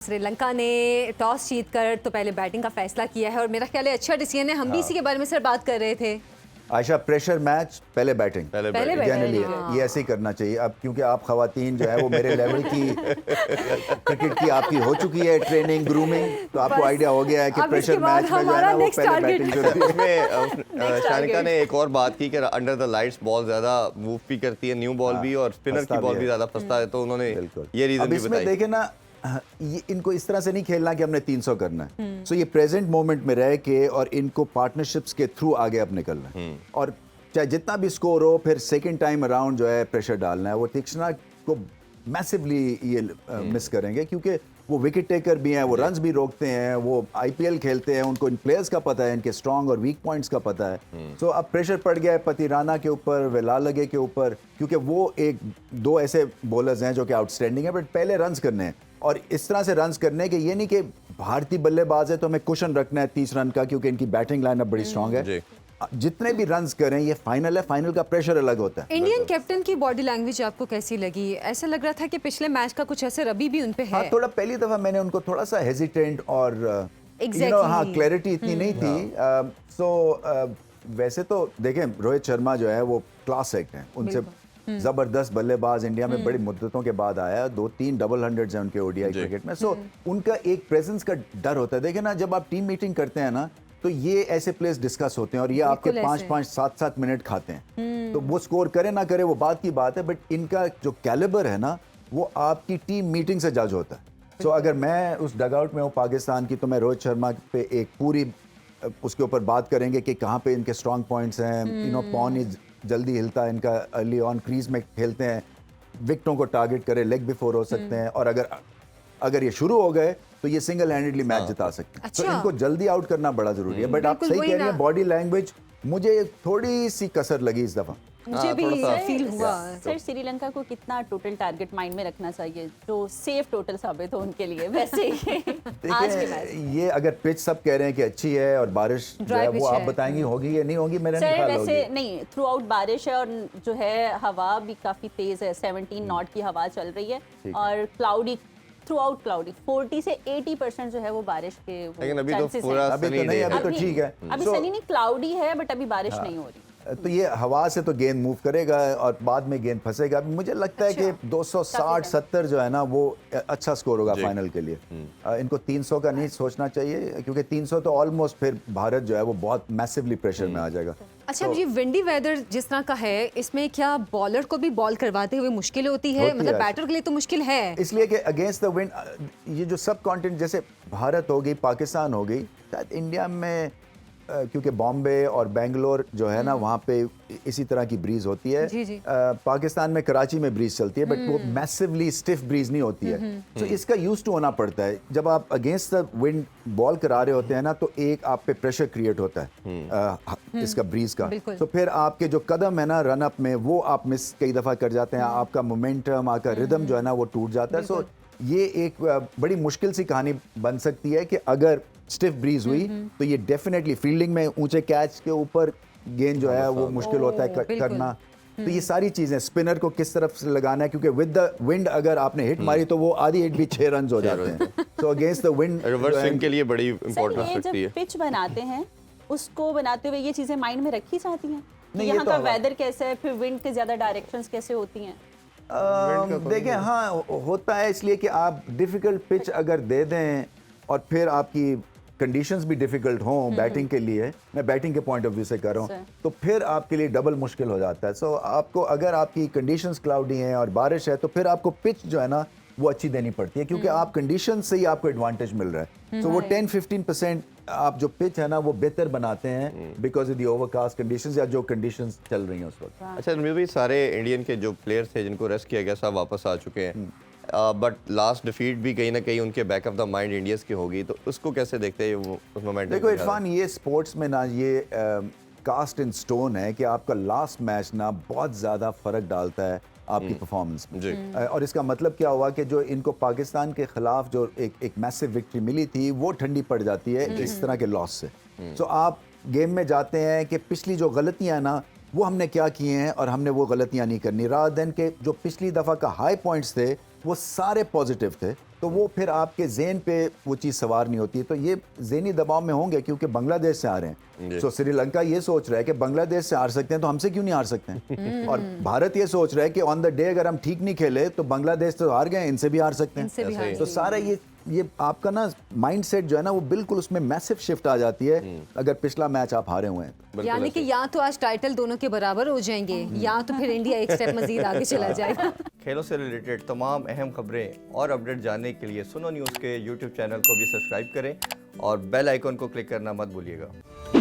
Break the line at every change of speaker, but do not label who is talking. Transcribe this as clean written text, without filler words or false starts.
श्रीलंका ने टॉस जीतकर तो पहले बैटिंग का फैसला किया है और मेरा ख्याल है अच्छा डिसीजन है। हम भी इसी के बारे में सर बात कर रहे थे।
आयशा, प्रेशर मैच पहले बैटिंग जनरली
हाँ।
ये ऐसे ही करना चाहिए। अब क्योंकि आप खवातीन जो है वो मेरे लेवल की क्रिकेट की आपकी हो चुकी है ट्रेनिंग ग्रूमिंग, तो आपको आइडिया हो गया है कि प्रेशर मैच में जो है ना वो पहले बैटिंग जरूरी है।
इसमें शानिका ने एक और बात की कि अंडर द लाइट्स बॉल ज्यादा मूव भी करती है, न्यू बॉल भी, और स्पिनर की बॉल भी ज्यादा फंसता है, तो उन्होंने ये रीजन भी बताई।
देखे ना, ये इनको इस तरह से नहीं खेलना कि हमने 300 करना है। सो ये प्रेजेंट मोमेंट में रह के और इनको पार्टनरशिप्स के थ्रू आगे अब निकलना है, और चाहे जितना भी स्कोर हो फिर सेकंड टाइम अराउंड जो है प्रेशर डालना है। वो तीक्ष्णा को मैसिवली ये मिस करेंगे क्योंकि वो विकेट टेकर भी हैं, वो रन्स भी रोकते हैं, वो आईपीएल खेलते हैं, उनको इन प्लेयर्स का पता है, इनके स्ट्रॉन्ग और वीक पॉइंट्स का पता है। सो अब प्रेशर पड़ गया है पतिराना के ऊपर, वेलालगे के ऊपर, क्योंकि वो एक दो ऐसे बॉलर्स हैं जो कि आउटस्टैंडिंग है, बट पहले रन्स करने हैं और इस तरह से रन्स करने के ये नहीं कि भारतीय बल्लेबाज है तो हमें कुशन रखना है 30 रन का क्योंकि इनकी बैटिंग लाइनअप बड़ी स्ट्रांग है। जितने भी रन्स करें ये फाइनल है, फाइनल का प्रेशर अलग होता है।
इंडियन कैप्टन की बॉडी लैंग्वेज आपको कैसी लगी? ऐसा लग रहा था कि पिछले मैच का कुछ असर अभी भी उन पे है।
हाँ, थोड़ा पहली दफा मैंने उनको थोड़ा सा हेजिटेंट और हाँ क्लैरिटी इतनी नहीं थी। वैसे तो देखें रोहित शर्मा जो है वो क्लास एक्ट है, उनसे जबरदस्त बल्लेबाज इंडिया में बड़ी मुद्दतों के बाद आया, 2-3 डबल हंड्रेड्स हैं उनके ओडीआई क्रिकेट में। सो उनका एक प्रेजेंस का डर होता है। देखें ना, जब आप टीम मीटिंग करते हैं ना तो ये ऐसे प्लेयर्स डिस्कस होते हैं और ये आपके 5-5 7-7 मिनट खाते हैं, तो वो स्कोर करे ना करे वो बात की बात है, बट इनका जो कैलिबर है ना वो आपकी टीम मीटिंग से जज होता है। सो अगर मैं उस डगआउट में हूँ पाकिस्तान की तो मैं रोहित शर्मा पे एक पूरी उसके ऊपर बात करेंगे कि कहाँ पे इनके स्ट्रॉन्ग पॉइंट्स हैं। पॉन ही जल्दी हिलता है इनका, अर्ली ऑन क्रीज में खेलते हैं, विकेटों को टारगेट करे, लेग बिफोर हो सकते हैं, और अगर ये शुरू हो गए तो ये सिंगल हैंडेडली मैच जिता सकते हैं। तो इनको जल्दी आउट करना बड़ा जरूरी है। बट आप सही कह रही हैं, बॉडी लैंग्वेज मुझे थोड़ी सी कसर लगी इस दफा।
मुझे भी फील हुआ।
सर श्रीलंका को कितना टोटल टारगेट माइंड में रखना चाहिए जो सेफ टोटल साबित हो उनके लिए? वैसे आज के मैच
ये अगर पिच सब कह रहे हैं कि अच्छी है और बारिश जो है वो आप बताएंगी होगी या नहीं होगी, मेरा नहीं ख्याल होगी।
वैसे नहीं, थ्रू आउट बारिश है और जो है हवा भी काफी तेज है, 17 नॉट की हवा चल रही है और क्लाउडी, थ्रू आउट क्लाउडी, 40 से 80% जो है वो बारिश के
लेकिन अभी तो पूरा
अभी तो ठीक है,
अभी सनी नहीं, क्लाउडी है बट अभी बारिश नहीं हो रही।
तो ये हवा से तो गेंद मूव करेगा और बाद में गेंद फंसेगा। मुझे लगता है कि 260-70 जो है ना वो अच्छा स्कोर होगा फाइनल के लिए। इनको 300 का नहीं सोचना चाहिए क्योंकि 300 तो ऑलमोस्ट फिर भारत जो है वो बहुत मैसिवली प्रेशर में आ जाएगा।
अच्छा, ये विंडी वेदर जिस तरह का है, इसमें क्या बॉलर को भी बॉल करवाते हुए मुश्किल होती है? मतलब बैटर के लिए तो मुश्किल है, इसलिए
कि अगेंस्ट द विंड ये जो सब कॉन्टिनेंट जैसे भारत हो गई, पाकिस्तान हो गई, शायद इंडिया में क्योंकि बॉम्बे और बेंगलोर जो है ना वहाँ पे इसी तरह की ब्रीज होती है।
जी।
पाकिस्तान में कराची में ब्रीज चलती है बट वो मैसिवली स्टिफ ब्रीज नहीं होती है। तो इसका यूज टू होना पड़ता है। जब आप अगेंस्ट द विंड बॉल करा रहे होते हैं ना तो एक आप पे प्रेशर क्रिएट होता है इसका ब्रीज का। तो फिर आपके जो कदम है ना रन अप में वो आप मिस कई दफा कर जाते हैं, आपका मोमेंटम, आपका रिदम जो है ना वो टूट जाता है। सो ये एक बड़ी मुश्किल सी कहानी बन सकती है कि अगर स्टिफ ब्रीज हुई तो ये डेफिनेटली फील्डिंग में ऊंचे कैच के ऊपर गेंद जो है वो मुश्किल होता है करना। तो ये सारी चीजें स्पिनर को किस तरफ से लगाना है, क्योंकि विद द विंड अगर आपने हिट मारी तो वो आधी हिट भी 6 रन हो जाते हैं। तो against the wind
reverse swing के लिए बड़ी इंपॉर्टेंट हो सकती है।
जब पिच बनाते हैं उसको बनाते हुए ये चीजें माइंड में रखी जाती हैं? यहाँ का वेदर कैसा है, फिर विंड के ज्यादा डायरेक्शंस कैसे होती हैं?
देखें, हाँ होता है, इसलिए कि आप डिफिकल्ट पिच अगर दे दें और फिर आपकी कंडीशंस भी डिफिकल्ट हों बैटिंग के लिए, मैं बैटिंग के पॉइंट ऑफ व्यू से कर रहा हूँ, तो फिर आपके लिए डबल मुश्किल हो जाता है। सो आपको अगर आपकी कंडीशंस क्लाउडी हैं और बारिश है तो फिर आपको पिच जो है ना वो अच्छी देनी पड़ती है क्योंकि आप कंडीशन से ही आपको एडवांटेज मिल रहा है। तो वो 10-15% आप जो पिच है ना वो बेहतर बनाते हैं because of the overcast conditions या जो कंडीशंस चल रही हैं उस वक्त।
अच्छा, रणवीर भाई, सारे इंडियन के जो प्लेयर्स थे जिनको रेस्ट किया गया सब वापस आ चुके हैं, बट लास्ट डिफीट भी कहीं ना कहीं उनके back of the mind Indians की होगी, तो उसको कैसे देखते हैं वो उस मोमेंट?
देखो इरफान, ये स्पोर्ट्स में ना ये कास्ट इन स्टोन है कि आपका लास्ट मैच ना बहुत ज़्यादा फ़र्क डालता है आपकी परफॉर्मेंस में। और इसका मतलब क्या हुआ कि जो इनको पाकिस्तान के खिलाफ जो एक मैसिव विक्ट्री मिली थी वो ठंडी पड़ जाती है इस तरह के लॉस से। तो आप गेम में जाते हैं कि पिछली जो गलतियां ना वो हमने क्या किए हैं और हमने वो गलतियां नहीं करनी, रादर देन के जो पिछली दफ़ा का हाई पॉइंट्स थे वो सारे पॉजिटिव थे, तो वो फिर आपके ज़हन पे वो चीज़ सवार नहीं होती। तो ये ज़हनी दबाव में होंगे क्योंकि बांग्लादेश से आ रहे हैं। तो श्रीलंका ये सोच रहा है कि बांग्लादेश से हार सकते हैं तो हमसे क्यों नहीं हार सकते हैं। और भारत ये सोच रहा है कि ऑन द डे अगर हम ठीक नहीं खेले तो बांग्लादेश तो हार गए, इनसे भी हार सकते हैं। तो सारा ये आपका ना माइंडसेट जो है ना वो बिल्कुल उसमें मैसिव शिफ्ट आ जाती है अगर पिछला मैच आप हारे हुए हैं।
यानी कि या तो आज टाइटल दोनों के बराबर हो जाएंगे या तो फिर इंडिया एक स्टेप मजीद आगे चला जाएगा।
खेलों से रिलेटेड तमाम अहम खबरें और अपडेट जानने के लिए सुनो न्यूज़ के YouTube चैनल को भी सब्सक्राइब करें और बेल आइकन को क्लिक करना मत भूलिएगा।